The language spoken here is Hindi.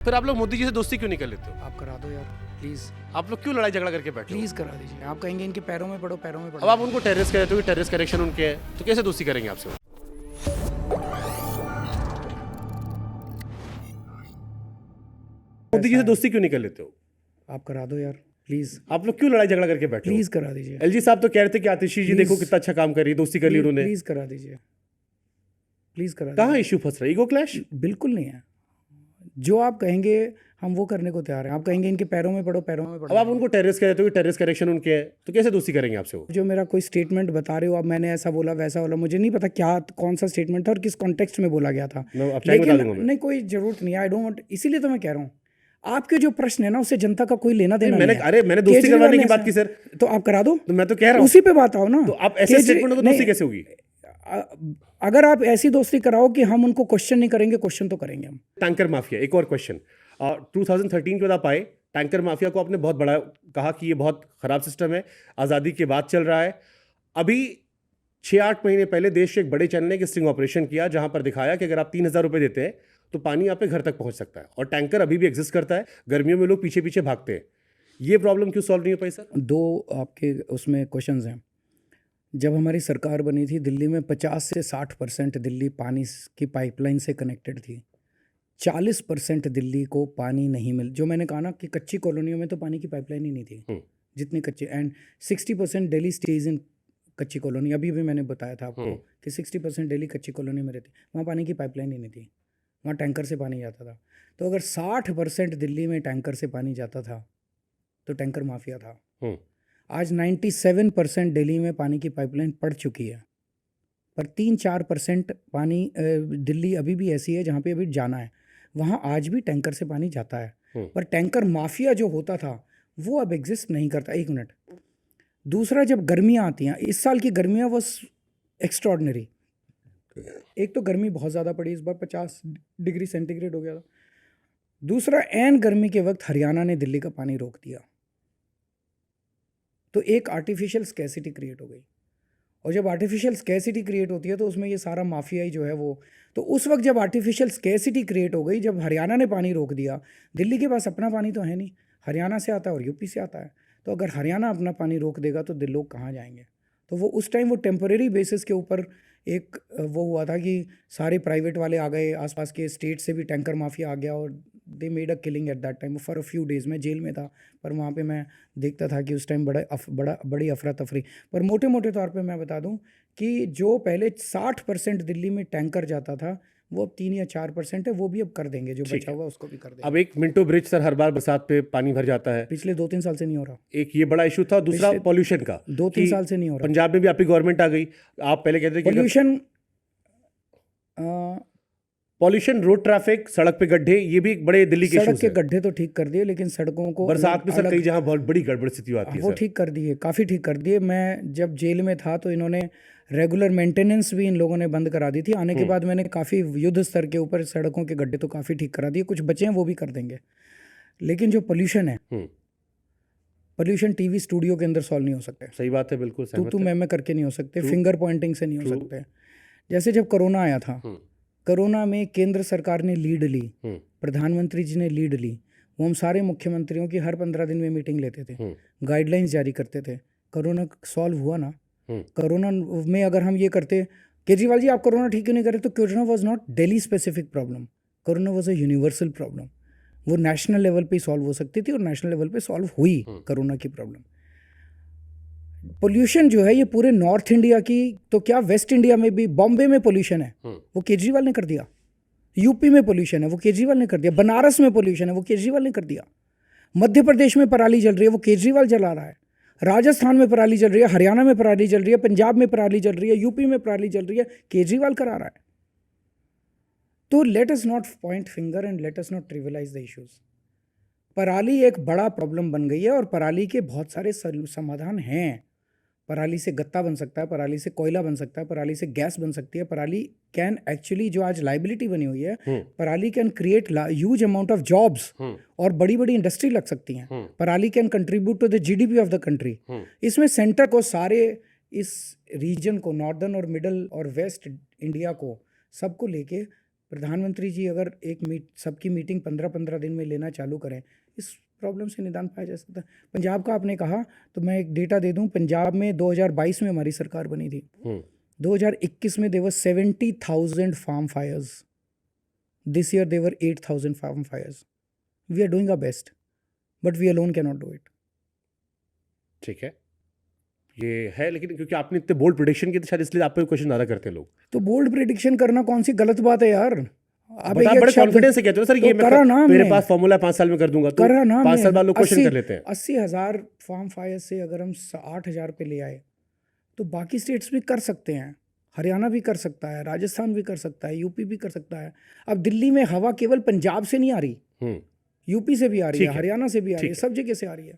फिर आप लोग मोदी जी से दोस्ती क्यों नहीं कर लेते हो? आप करा दो यार प्लीज़, आप लोग क्यों लड़ाई झगड़ा करके बैठे हो? प्लीज़ करा दीजिए। आप कहेंगे इनके पैरों में पड़ो, पैरों में अब पड़ो। आप उनको टेररिस्ट कहते हो कि टेररिस्ट कनेक्शन उनके है, तो कैसे दोस्ती करेंगे आपसे? मोदी जी से दोस्ती क्यों नहीं कर लेते हो? आप करा दो यार प्लीज़, आप लोग क्यों लड़ाई झगड़ा करके बैठे हो? प्लीज़ करा दीजिए। एलजी साहब तो कह रहे थे कि आतिशी जी Please. देखो कितना अच्छा काम कर रही है, दोस्ती कर ली उन्होंने। प्लीज़ करा दीजिए, प्लीज़ करा कहाँ दीजिए। इश्यू फंस रहा है? Ego clash? बिल्कुल नहीं है, जो आप कहेंगे हम वो करने को तैयार हैं। आप कहेंगे इनके पैरों में पड़ो, पैरों में अब पड़ो। आप उनको टेररिस्ट कहते हो कि टेररिस्ट कनेक्शन उनके है, तो कैसे दोस्ती करेंगे आपसे वो? जो मेरा कोई स्टेटमेंट बता रहे हो, अब मैंने ऐसा बोला वैसा बोला, मुझे नहीं पता क्या कौन सा स्टेटमेंट था और किस कॉन्टेक्स्ट में बोला गया था। मैं अब चाहे बता दूंगा मैं। नहीं, कोई ज़रूरत नहीं है, आई डोंट वांट, इसीलिए तो मैं कह रहा हूँ आपके जो प्रश्न है ना उससे जनता का कोई लेना देना मैंने नहीं है। अरे मैंने दोस्ती केजरीवाल करवाने ने की बात ऐसा- की सर, तो आप करा दो, तो मैं तो कह रहा हूँ उसी पे बात आओ ना। तो आप ऐसे स्टेटमेंट को दोस्ती कैसे होगी? अगर आप ऐसी दोस्ती कराओ कि हम उनको क्वेश्चन नहीं करेंगे, क्वेश्चन तो करेंगे हम। टैंकर माफिया, एक और क्वेश्चन। 2013 के बाद आप आए, टैंकर माफिया को आपने बहुत बड़ा कहा कि ये बहुत खराब सिस्टम है, आज़ादी के बाद चल रहा है। अभी 6-8 महीने पहले देश के एक बड़े चैनल ने एक स्टिंग ऑपरेशन किया जहां पर दिखाया कि अगर आप 3,000 रुपए देते हैं तो पानी आपके घर तक पहुंच सकता है, और टैंकर अभी भी एग्जिस्ट करता है। गर्मियों में लोग पीछे पीछे भागते हैं। ये प्रॉब्लम क्यों सॉल्व नहीं हो पाई सर? दो आपके उसमें क्वेश्चंस हैं। जब हमारी सरकार बनी थी दिल्ली में 50 से 60% दिल्ली पानी की पाइपलाइन से कनेक्टेड थी। 40% दिल्ली को पानी नहीं मिल, जो मैंने कहा ना कि कच्ची कॉलोनियों में तो पानी की पाइपलाइन ही नहीं थी जितनी कच्ची, एंड 60% दिल्ली स्टेज इन कच्ची कॉलोनी। अभी भी मैंने बताया था आपको कि 60% दिल्ली कच्ची कॉलोनी में रहती, वहाँ पानी की पाइपलाइन ही नहीं थी, वहाँ टैंकर से पानी जाता था। तो अगर 60% दिल्ली में टैंकर से पानी जाता था तो टैंकर माफिया था। आज 97% दिल्ली में पानी की पाइपलाइन पड़ चुकी है, पर 3-4% पानी दिल्ली अभी भी ऐसी है जहाँ पे अभी जाना है, वहाँ आज भी टैंकर से पानी जाता है। पर टैंकर माफिया जो होता था वो अब एग्जिस्ट नहीं करता। एक मिनट। दूसरा, जब गर्मियाँ आती हैं, इस साल की गर्मियाँ वॉज एक्स्ट्रॉर्डनरी। एक तो गर्मी बहुत ज़्यादा पड़ी इस बार, 50 डिग्री सेंटीग्रेड हो गया था। दूसरा, ऐन गर्मी के वक्त हरियाणा ने दिल्ली का पानी रोक दिया, तो एक आर्टिफिशियल स्कैसिटी क्रिएट हो गई। और जब आर्टिफिशियल स्कैसिटी क्रिएट होती है तो उसमें ये सारा माफिया ही जो है वो, तो उस वक्त जब आर्टिफिशियल स्कैसिटी क्रिएट हो गई, जब हरियाणा ने पानी रोक दिया, दिल्ली के पास अपना पानी तो है नहीं, हरियाणा से आता है और यूपी से आता है, तो अगर हरियाणा अपना पानी रोक देगा तो लोग कहाँ जाएंगे? तो वो उस टाइम वो टेम्परेरी बेसिस के ऊपर एक वो हुआ था कि सारे प्राइवेट वाले आ गए, आसपास के स्टेट से भी टैंकर माफिया आ गया और they made a killing at that time for a few days. मैं जेल में था, पर वहाँ पे मैं देखता था कि उस टाइम बड़ी अफरा तफरी। पर मोटे मोटे तौर पे मैं बता दूं कि जो पहले 60% दिल्ली में टैंकर जाता था वो अब 3 या 4% है, वो भी अब कर देंगे, जो बचा हुआ उसको भी कर देंगे। अब एक मिंटो ब्रिज सर, हर बार बरसात पे पानी भर जाता है, पिछले 2-3 साल से नहीं हो रहा। एक ये बड़ा इशू था। दूसरा पॉल्यूशन का, 2-3 साल से नहीं हो रहा। पंजाब में भी आपकी गवर्नमेंट आ गई, आप पहले कहते थे कि पॉल्यूशन, रोड ट्रैफिक, सड़क पे गड्ढे, ये भी एक बड़े दिल्ली के सड़क इश्यूज के हैं। गड्ढे तो ठीक कर दिए, लेकिन सड़कों को बरसात में सर कई जगह बहुत बड़ी गड़बड़ स्थिति आती है वो सर। ठीक कर दिए, काफ़ी ठीक कर दिए। मैं जब जेल में था तो इन्होंने रेगुलर मेंटेनेंस भी इन लोगों ने बंद करा दी थी। आने के बाद मैंने काफ़ी युद्ध स्तर के ऊपर सड़कों के गड्ढे तो काफ़ी ठीक करा दिए, कुछ बचे हैं वो भी कर देंगे। लेकिन जो पोल्यूशन है, पोल्यूशन टीवी स्टूडियो के अंदर सॉल्व नहीं हो सकते। सही बात है, बिल्कुल तू मैं करके नहीं हो सकते, फिंगर पॉइंटिंग से नहीं हो सकते। जैसे जब कोरोना आया था, कोरोना में केंद्र सरकार ने लीड ली, प्रधानमंत्री जी ने लीड ली, वो हम सारे मुख्यमंत्रियों की हर 15 दिन में मीटिंग लेते थे, गाइडलाइंस जारी करते थे। कोरोना सॉल्व हुआ ना? कोरोना में अगर हम ये करते, केजरीवाल जी आप कोरोना ठीक क्यों नहीं कर रहे, तो corona was not Delhi specific problem, corona was a universal problem. वो नेशनल लेवल पे सॉल्व हो सकती थी और नेशनल लेवल पे सॉल्व हुई कोरोना की प्रॉब्लम। पोल्यूशन जो है ये पूरे नॉर्थ इंडिया की, तो क्या वेस्ट इंडिया में भी, बॉम्बे में पोल्यूशन है वो केजरीवाल ने कर दिया, यूपी में पोल्यूशन है वो केजरीवाल ने कर दिया, बनारस में पोल्यूशन है वो केजरीवाल ने कर दिया, मध्य प्रदेश में पराली जल रही है वो केजरीवाल जला रहा है, राजस्थान में पराली जल रही है, हरियाणा में पराली जल रही है, पंजाब में पराली जल रही है, यूपी में पराली जल रही है, केजरीवाल करा रहा है। तो let us not point finger and let us not trivialise the issues. पराली एक बड़ा प्रॉब्लम बन गई है और पराली के बहुत सारे समाधान हैं। पराली से गत्ता बन सकता है, पराली से कोयला बन सकता है, पराली से गैस बन सकती है। पराली कैन एक्चुअली, जो आज लाइबिलिटी बनी हुई है, पराली can create huge amount of jobs और बड़ी बड़ी इंडस्ट्री लग सकती हैं। पराली can contribute to the GDP of the country. इसमें सेंटर को, सारे इस रीजन को, नॉर्दर्न और मिडल और वेस्ट इंडिया को, सबको लेके प्रधानमंत्री जी अगर सबकी मीटिंग 15-15 दिन में लेना चालू करें, इस प्रॉब्लम से निदान पाया जा सकता है। पंजाब का आपने कहा तो मैं एक डेटा दे दूं, पंजाब में 2022 में हमारी सरकार बनी थी, 2021 में there 70,000 farm fires, this year there 8,000 farm fires. We are doing our best but we alone can not do it. ठीक है, ये है, लेकिन क्योंकि आपने इतने बोल्ड प्रेडिक्शन की तो शायद इसलिए आप पे क्वेश्चन ज़्यादा करते हैं लोग। तो बोल्ड प्रेडिक्शन करना कौन सी गलत बात है यार? आप बट आप बड़े कॉन्फिडेंस से कहते हो सर, तो ये करा ना मेरे हमने। पास फॉर्मूला 5 साल में कर दूंगा, तो करा ना 5 साल बाद लोग क्वेश्चन कर लेते हैं। 80,000 फार्म फायर से अगर हम 8,000 पे ले आए तो बाकी स्टेट्स भी कर सकते हैं, हरियाणा भी कर सकता है, राजस्थान भी कर सकता है, यूपी भी कर सकता है। अब दिल्ली में हवा केवल पंजाब से नहीं आ रही, यूपी से भी आ रही ठीक है, है, हरियाणा से भी आ रही ठीक है, है। सब जगह से आ रही है।